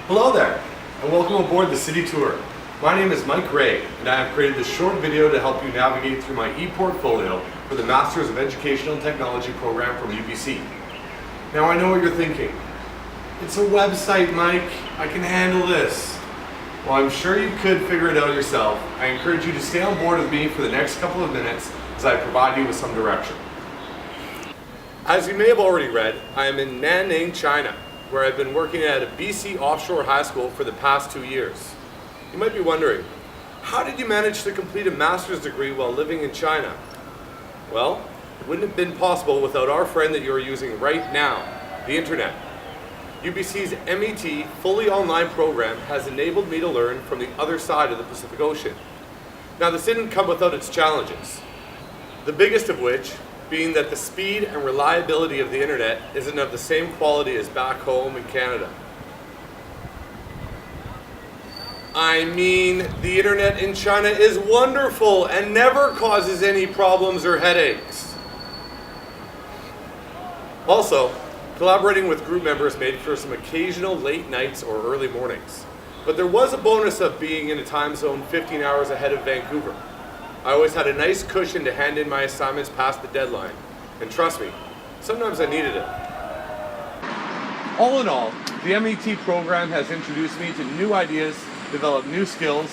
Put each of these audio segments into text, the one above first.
Hello there, and welcome aboard the City Tour. My name is Mike Ray, and I have created this short video to help you navigate through my e-portfolio for the Masters of Educational and Technology program from UBC. Now I know what you're thinking. It's a website, Mike. I can handle this. Well, I'm sure you could figure it out yourself. I encourage you to stay on board with me for the next couple of minutes as I provide you with some direction. As you may have already read, I am in Nanning, China, where I've been working at a BC offshore high school for the past 2 years. You might be wondering, how did you manage to complete a master's degree while living in China? Well, it wouldn't have been possible without our friend that you are using right now, the internet. UBC's MET fully online program has enabled me to learn from the other side of the Pacific Ocean. Now, this didn't come without its challenges, the biggest of which being that the speed and reliability of the internet isn't of the same quality as back home in Canada. I mean, the internet in China is wonderful and never causes any problems or headaches. Also, collaborating with group members made for some occasional late nights or early mornings. But there was a bonus of being in a time zone 15 hours ahead of Vancouver. I always had a nice cushion to hand in my assignments past the deadline. And trust me, sometimes I needed it. All in all, the MET program has introduced me to new ideas, develop new skills,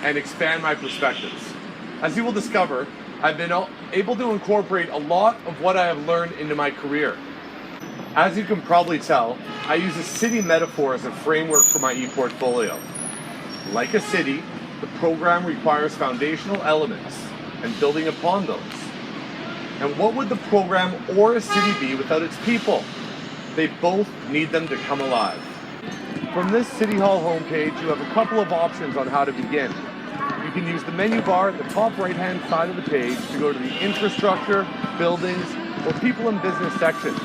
and expand my perspectives. As you will discover, I've been able to incorporate a lot of what I have learned into my career. As you can probably tell, I use a city metaphor as a framework for my e-portfolio. Like a city, the program requires foundational elements and building upon those. And what would the program or a city be without its people? They both need them to come alive. From this City Hall homepage, you have a couple of options on how to begin. You can use the menu bar at the top right-hand side of the page to go to the infrastructure, buildings, or people and business sections,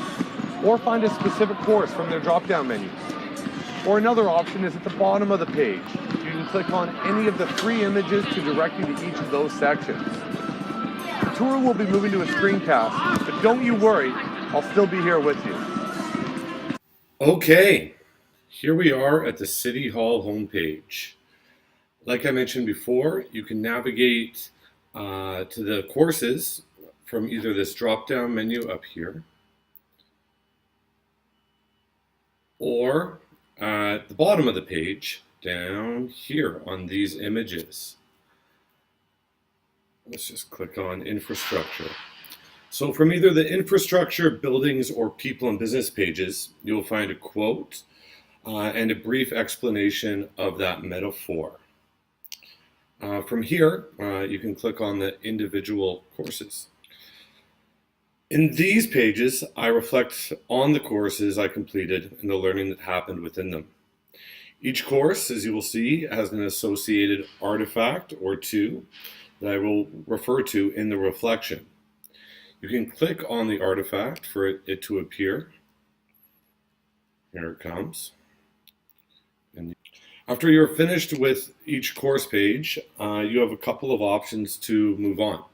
or find a specific course from their drop-down menus. Or another option is at the bottom of the page. You can click on any of the 3 images to direct you to each of those sections. The tour will be moving to a screencast, but don't you worry, I'll still be here with you. Okay, here we are at the City Hall homepage. Like I mentioned before, you can navigate to the courses from either this drop-down menu up here, or at the bottom of the page, down here on these images. Let's just click on infrastructure. So from either the infrastructure, buildings, or people and business pages, you'll find a quote and a brief explanation of that metaphor. From here, you can click on the individual courses. In these pages, I reflect on the courses I completed and the learning that happened within them. Each course, as you will see, has an associated artifact or two that I will refer to in the reflection. You can click on the artifact for it to appear. Here it comes. And after you're finished with each course page, you have a couple of options to move on.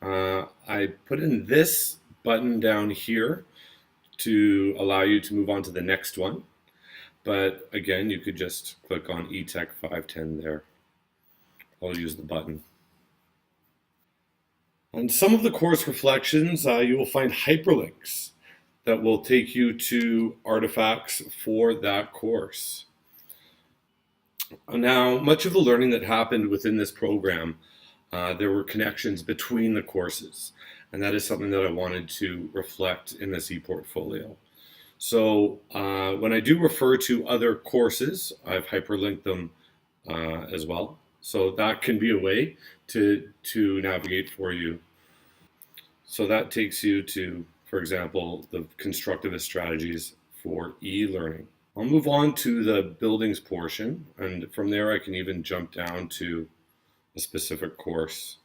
I put in this button down here to allow you to move on to the next one. But again, you could just click on ETEC 510 there. I'll use the button. On some of the course reflections, you will find hyperlinks that will take you to artifacts for that course. Now, much of the learning that happened within this program, there were connections between the courses, and that is something that I wanted to reflect in this e-portfolio. So when I do refer to other courses, I've hyperlinked them as well. So that can be a way to navigate for you. So that takes you to, for example, the constructivist strategies for e-learning. I'll move on to the buildings portion, and from there I can even jump down to a specific course.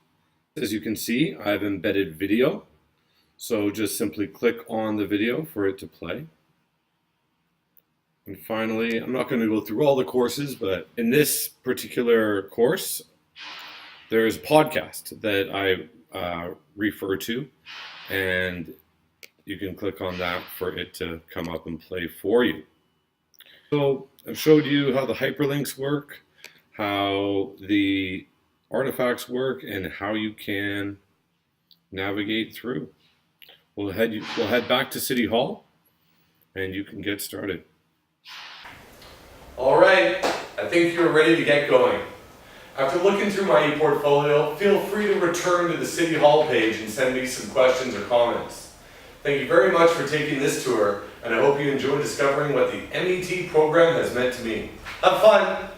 As you can see, I've embedded video. So just simply click on the video for it to play. And finally, I'm not going to go through all the courses, but in this particular course, there's a podcast that I refer to, and you can click on that for it to come up and play for you. So I've showed you how the hyperlinks work, how the artifacts work, and how you can navigate through. We'll head back to City Hall and you can get started. All right, I think you're ready to get going. After looking through my ePortfolio, feel free to return to the City Hall page and send me some questions or comments. Thank you very much for taking this tour, and I hope you enjoy discovering what the MET program has meant to me. Have fun!